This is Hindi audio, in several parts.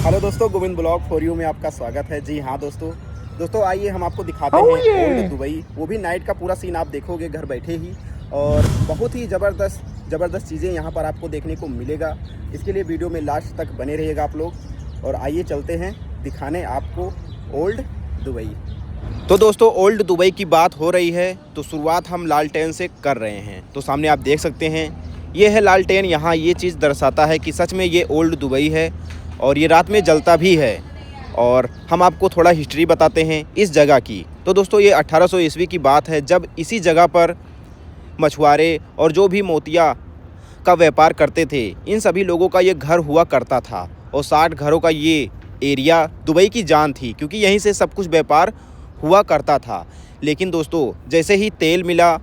हेलो दोस्तों, गोविंद ब्लॉग फॉर यू में आपका स्वागत है। जी हाँ दोस्तों आइए हम आपको दिखाते हैं ओल्ड दुबई। वो भी नाइट का पूरा सीन आप देखोगे घर बैठे ही, और बहुत ही ज़बरदस्त चीज़ें यहाँ पर आपको देखने को मिलेगा। इसके लिए वीडियो में लास्ट तक बने रहिएगा आप लोग। और आइए चलते हैं दिखाने आपको ओल्ड दुबई। तो दोस्तों, ओल्ड दुबई की बात हो रही है तो शुरुआत हम लालटेन से कर रहे हैं। तो सामने आप देख सकते हैं, ये है लालटेन। यहाँ ये चीज़ दर्शाता है कि सच में ये ओल्ड दुबई है और ये रात में जलता भी है। और हम आपको थोड़ा हिस्ट्री बताते हैं इस जगह की। तो दोस्तों, ये 1800 ईस्वी की बात है, जब इसी जगह पर मछुआरे और जो भी मोतिया का व्यापार करते थे, इन सभी लोगों का ये घर हुआ करता था। और 60 घरों का ये एरिया दुबई की जान थी, क्योंकि यहीं से सब कुछ व्यापार हुआ करता था। लेकिन दोस्तों, जैसे ही तेल मिला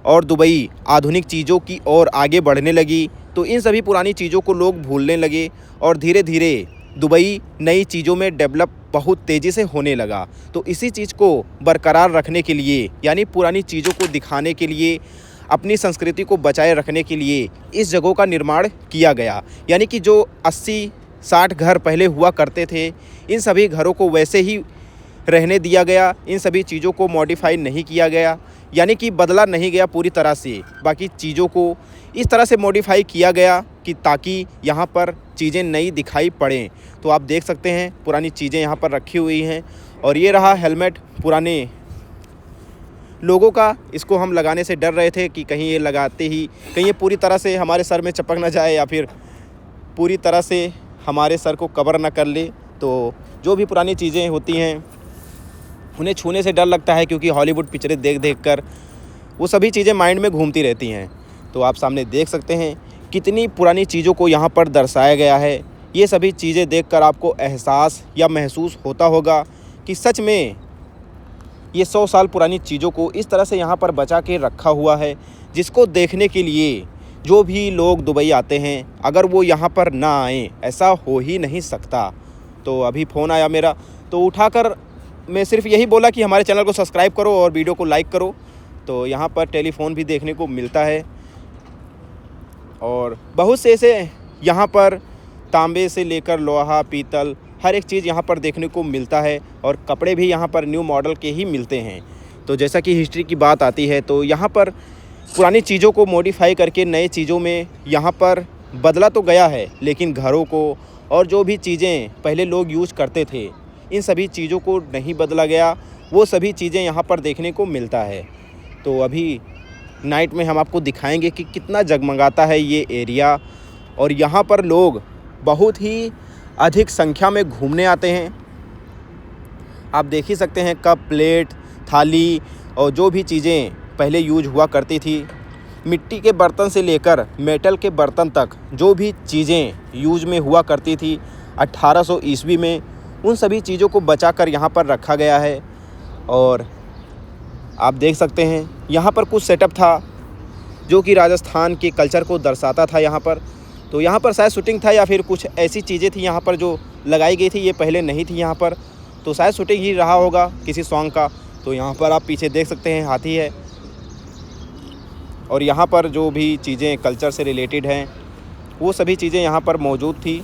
और दुबई आधुनिक चीज़ों की ओर आगे बढ़ने लगी, तो इन सभी पुरानी चीज़ों को लोग भूलने लगे और धीरे धीरे दुबई नई चीज़ों में डेवलप बहुत तेज़ी से होने लगा। तो इसी चीज़ को बरकरार रखने के लिए, यानी पुरानी चीज़ों को दिखाने के लिए, अपनी संस्कृति को बचाए रखने के लिए इस जगहों का निर्माण किया गया। यानी कि जो 80-60 घर पहले हुआ करते थे, इन सभी घरों को वैसे ही रहने दिया गया। इन सभी चीज़ों को मॉडिफाई नहीं किया गया, यानी कि बदला नहीं गया पूरी तरह से। बाकी चीज़ों को इस तरह से मॉडिफाई किया गया कि ताकि यहाँ पर चीज़ें नई दिखाई पड़ें। तो आप देख सकते हैं पुरानी चीज़ें यहाँ पर रखी हुई हैं। और ये रहा हेलमेट पुराने लोगों का। इसको हम लगाने से डर रहे थे कि कहीं ये लगाते ही कहीं ये पूरी तरह से हमारे सर में चपक ना जाए या फिर पूरी तरह से हमारे सर को कवर ना कर ले। तो जो भी पुरानी चीज़ें होती हैं उन्हें छूने से डर लगता है, क्योंकि हॉलीवुड पिक्चरें देख कर वो सभी चीज़ें माइंड में घूमती रहती हैं। तो आप सामने देख सकते हैं कितनी पुरानी चीज़ों को यहाँ पर दर्शाया गया है। ये सभी चीज़ें देखकर आपको एहसास या महसूस होता होगा कि सच में ये 100 साल पुरानी चीज़ों को इस तरह से यहाँ पर बचा के रखा हुआ है, जिसको देखने के लिए जो भी लोग दुबई आते हैं, अगर वो यहाँ पर ना आएँ, ऐसा हो ही नहीं सकता। तो अभी फ़ोन आया मेरा, तो उठाकर मैं सिर्फ यही बोला कि हमारे चैनल को सब्सक्राइब करो और वीडियो को लाइक करो। तो यहाँ पर टेलीफ़ोन भी देखने को मिलता है और बहुत से ऐसे यहाँ पर तांबे से लेकर लोहा, पीतल, हर एक चीज़ यहाँ पर देखने को मिलता है। और कपड़े भी यहाँ पर न्यू मॉडल के ही मिलते हैं। तो जैसा कि हिस्ट्री की बात आती है, तो यहाँ पर पुरानी चीज़ों को मॉडिफाई करके नए चीज़ों में यहाँ पर बदला तो गया है, लेकिन घरों को और जो भी चीज़ें पहले लोग यूज़ करते थे, इन सभी चीज़ों को नहीं बदला गया। वो सभी चीज़ें यहाँ पर देखने को मिलता है। तो अभी नाइट में हम आपको दिखाएंगे कि कितना जगमगाता है ये एरिया। और यहाँ पर लोग बहुत ही अधिक संख्या में घूमने आते हैं। आप देख ही सकते हैं कप, प्लेट, थाली और जो भी चीज़ें पहले यूज हुआ करती थी, मिट्टी के बर्तन से लेकर मेटल के बर्तन तक जो भी चीज़ें यूज में हुआ करती थी 1800 ईस्वी में, उन सभी चीज़ों को बचाकर यहाँ पर रखा गया है। और आप देख सकते हैं यहाँ पर कुछ सेटअप था जो कि राजस्थान के कल्चर को दर्शाता था यहाँ पर। तो यहाँ पर शायद शूटिंग था या फिर कुछ ऐसी चीज़ें थी यहाँ पर जो लगाई गई थी, ये पहले नहीं थी यहाँ पर। तो शायद शूटिंग ही रहा होगा किसी सॉन्ग का। तो यहाँ पर आप पीछे देख सकते हैं हाथी है। और यहाँ पर जो भी चीज़ें कल्चर से रिलेटेड हैं, वो सभी चीज़ें यहाँ पर मौजूद थी।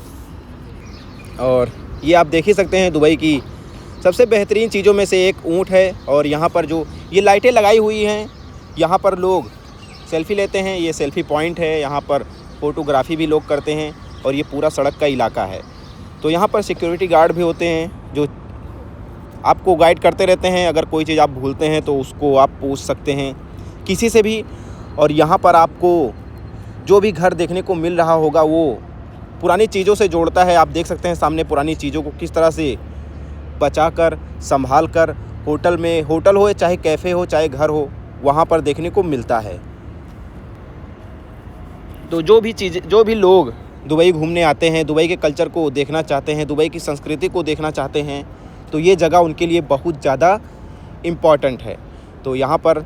और ये आप देख ही सकते हैं दुबई की सबसे बेहतरीन चीज़ों में से एक ऊँट है। और यहाँ पर जो ये लाइटें लगाई हुई हैं, यहाँ पर लोग सेल्फ़ी लेते हैं। ये सेल्फ़ी पॉइंट है, यहाँ पर फ़ोटोग्राफ़ी भी लोग करते हैं। और ये पूरा सड़क का इलाका है। तो यहाँ पर सिक्योरिटी गार्ड भी होते हैं जो आपको गाइड करते रहते हैं। अगर कोई चीज़ आप भूलते हैं तो उसको आप पूछ सकते हैं किसी से भी। और यहाँ पर आपको जो भी घर देखने को मिल रहा होगा वो पुरानी चीज़ों से जोड़ता है। आप देख सकते हैं सामने पुरानी चीज़ों को किस तरह से बचाकर, संभाल कर होटल में, होटल हो चाहे कैफ़े हो चाहे घर हो, वहाँ पर देखने को मिलता है। तो जो भी लोग दुबई घूमने आते हैं, दुबई के कल्चर को देखना चाहते हैं, दुबई की संस्कृति को देखना चाहते हैं, तो ये जगह उनके लिए बहुत ज़्यादा इम्पॉर्टेंट है। तो यहाँ पर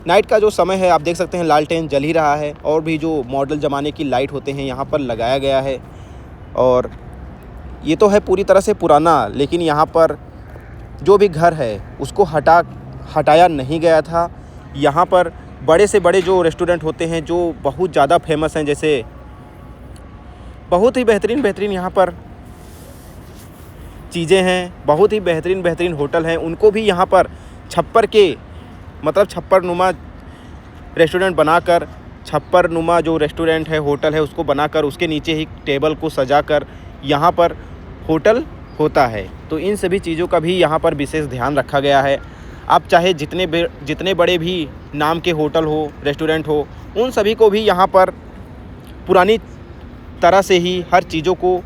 नाइट का जो समय है, आप देख सकते हैं लालटेन जल ही रहा है। और भी जो मॉडल ज़माने की लाइट होते हैं यहाँ पर लगाया गया है। और ये तो है पूरी तरह से पुराना, लेकिन यहाँ पर जो भी घर है उसको हटाया नहीं गया था। यहाँ पर बड़े से बड़े जो रेस्टोरेंट होते हैं जो बहुत ज़्यादा फेमस हैं, जैसे बहुत ही बेहतरीन यहाँ पर चीज़ें हैं, बहुत ही बेहतरीन होटल हैं, उनको भी यहाँ पर छप्पर नुमा रेस्टोरेंट बनाकर, छप्पर नुमा जो रेस्टोरेंट है, होटल है, उसको बनाकर उसके नीचे ही टेबल को सजाकर यहाँ पर होटल होता है। तो इन सभी चीज़ों का भी यहाँ पर विशेष ध्यान रखा गया है। आप चाहे जितने बड़े भी नाम के होटल हो, रेस्टोरेंट हो, उन सभी को भी यहाँ पर पुरानी तरह से ही हर चीज़ों को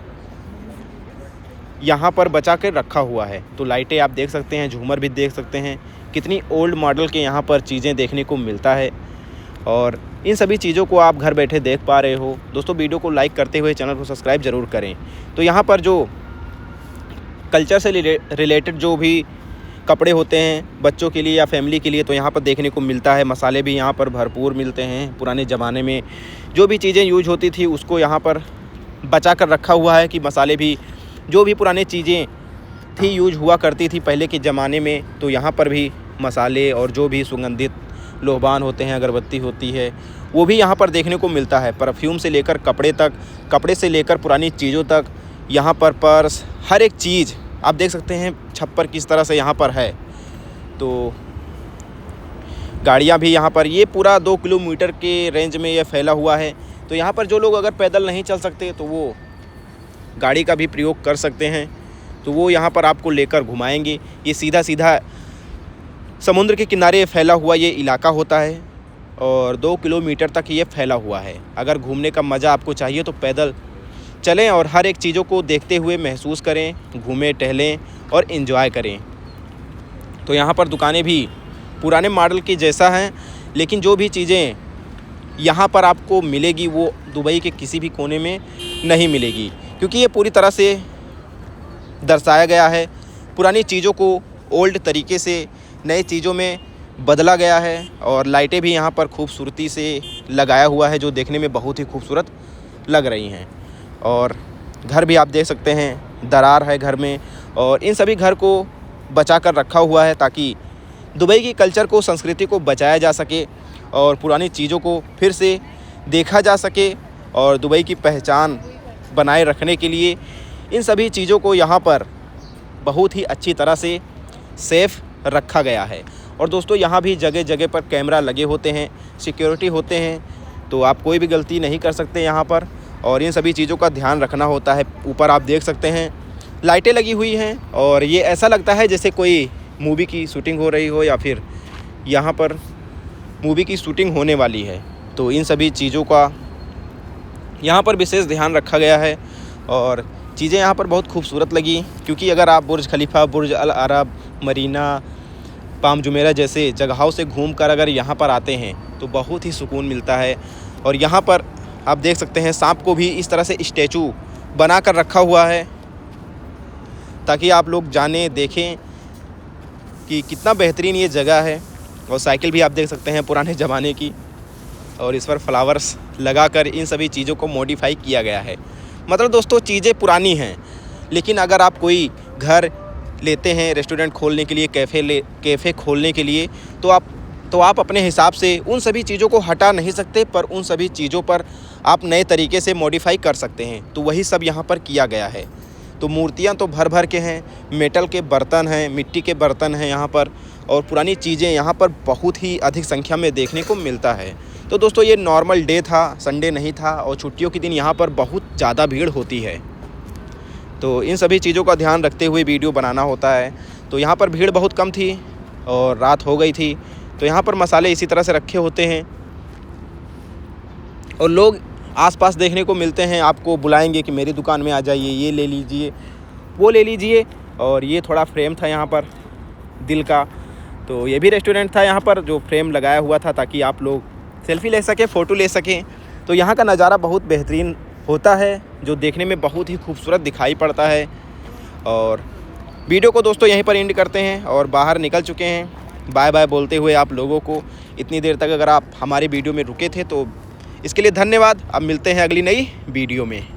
यहाँ पर बचा कर रखा हुआ है। तो लाइटें आप देख सकते हैं, झूमर भी देख सकते हैं, कितनी ओल्ड मॉडल के यहाँ पर चीज़ें देखने को मिलता है। और इन सभी चीज़ों को आप घर बैठे देख पा रहे हो। दोस्तों, वीडियो को लाइक करते हुए चैनल को सब्सक्राइब ज़रूर करें। तो यहाँ पर जो कल्चर से रिलेटेड जो भी कपड़े होते हैं बच्चों के लिए या फैमिली के लिए, तो यहाँ पर देखने को मिलता है। मसाले भी यहाँ पर भरपूर मिलते हैं। पुराने ज़माने में जो भी चीज़ें यूज होती थी उसको यहाँ पर बचा कर रखा हुआ है कि मसाले भी, जो भी पुरानी चीज़ें थी यूज हुआ करती थी पहले के ज़माने में, तो यहाँ पर भी मसाले और जो भी सुगंधित लोबान होते हैं, अगरबत्ती होती है, वो भी यहाँ पर देखने को मिलता है। परफ्यूम से लेकर कपड़े तक, कपड़े से लेकर पुरानी चीज़ों तक, यहाँ पर पर्स, हर एक चीज़ आप देख सकते हैं छप्पर किस तरह से यहाँ पर है। तो गाड़ियाँ भी यहाँ पर, ये पूरा 2 किलोमीटर के रेंज में ये फैला हुआ है। तो यहाँ पर जो लोग अगर पैदल नहीं चल सकते तो वो गाड़ी का भी प्रयोग कर सकते हैं। तो वो यहाँ पर आपको लेकर घुमाएंगे। ये सीधा समुद्र के किनारे फैला हुआ ये इलाका होता है और 2 किलोमीटर तक ये फैला हुआ है। अगर घूमने का मज़ा आपको चाहिए तो पैदल चलें और हर एक चीज़ों को देखते हुए महसूस करें, घूमें, टहलें और एंजॉय करें। तो यहाँ पर दुकानें भी पुराने मॉडल की जैसा हैं, लेकिन जो भी चीज़ें यहाँ पर आपको मिलेगी वो दुबई के किसी भी कोने में नहीं मिलेगी, क्योंकि ये पूरी तरह से दर्शाया गया है। पुरानी चीज़ों को ओल्ड तरीके से नए चीज़ों में बदला गया है और लाइटें भी यहाँ पर खूबसूरती से लगाया हुआ है, जो देखने में बहुत ही खूबसूरत लग रही हैं। और घर भी आप देख सकते हैं, दरार है घर में, और इन सभी घर को बचा कर रखा हुआ है ताकि दुबई की कल्चर को, संस्कृति को बचाया जा सके और पुरानी चीज़ों को फिर से देखा जा सके। और दुबई की पहचान बनाए रखने के लिए इन सभी चीज़ों को यहाँ पर बहुत ही अच्छी तरह से सेफ़ रखा गया है। और दोस्तों, यहाँ भी जगह जगह पर कैमरा लगे होते हैं, सिक्योरिटी होते हैं, तो आप कोई भी गलती नहीं कर सकते यहाँ पर। और इन सभी चीज़ों का ध्यान रखना होता है। ऊपर आप देख सकते हैं लाइटें लगी हुई हैं और ये ऐसा लगता है जैसे कोई मूवी की शूटिंग हो रही हो या फिर यहाँ पर मूवी की शूटिंग होने वाली है। तो इन सभी चीज़ों का यहाँ पर विशेष ध्यान रखा गया है और चीज़ें यहाँ पर बहुत खूबसूरत लगी, क्योंकि अगर आप बुर्ज खलीफा, बुर्ज अल अरब, मरीना, पाम जुमेरा जैसे जगहों से घूमकर अगर यहाँ पर आते हैं तो बहुत ही सुकून मिलता है। और यहाँ पर आप देख सकते हैं सांप को भी इस तरह से स्टैचू बना कर रखा हुआ है ताकि आप लोग जानें, देखें कि कितना बेहतरीन ये जगह है। और साइकिल भी आप देख सकते हैं पुराने ज़माने की, और इस पर फ्लावर्स लगाकर इन सभी चीज़ों को मॉडिफाई किया गया है। मतलब दोस्तों, चीज़ें पुरानी हैं, लेकिन अगर आप कोई घर लेते हैं रेस्टोरेंट खोलने के लिए, कैफ़े खोलने के लिए, तो आप अपने हिसाब से उन सभी चीज़ों को हटा नहीं सकते, पर उन सभी चीज़ों पर आप नए तरीके से मॉडिफाई कर सकते हैं। तो वही सब यहाँ पर किया गया है। तो मूर्तियाँ तो भर के हैं, मेटल के बर्तन हैं, मिट्टी के बर्तन हैं यहाँ पर, और पुरानी चीज़ें यहाँ पर बहुत ही अधिक संख्या में देखने को मिलता है। तो दोस्तों, ये नॉर्मल डे था, संडे नहीं था, और छुट्टियों के दिन यहाँ पर बहुत ज़्यादा भीड़ होती है। तो इन सभी चीज़ों का ध्यान रखते हुए वीडियो बनाना होता है। तो यहाँ पर भीड़ बहुत कम थी और रात हो गई थी, तो यहाँ पर मसाले इसी तरह से रखे होते हैं और लोग आसपास देखने को मिलते हैं, आपको बुलाएंगे कि मेरी दुकान में आ जाइए, ये ले लीजिए, वो ले लीजिए। और ये थोड़ा फ्रेम था यहाँ पर दिल का, तो ये भी रेस्टोरेंट था यहाँ पर जो फ्रेम लगाया हुआ था ताकि आप लोग सेल्फ़ी ले सकें, फ़ोटो ले सकें। तो यहाँ का नज़ारा बहुत बेहतरीन होता है, जो देखने में बहुत ही खूबसूरत दिखाई पड़ता है। और वीडियो को दोस्तों यहीं पर एंड करते हैं और बाहर निकल चुके हैं। बाय बाय बोलते हुए आप लोगों को, इतनी देर तक अगर आप हमारी वीडियो में रुके थे तो इसके लिए धन्यवाद। अब मिलते हैं अगली नई वीडियो में।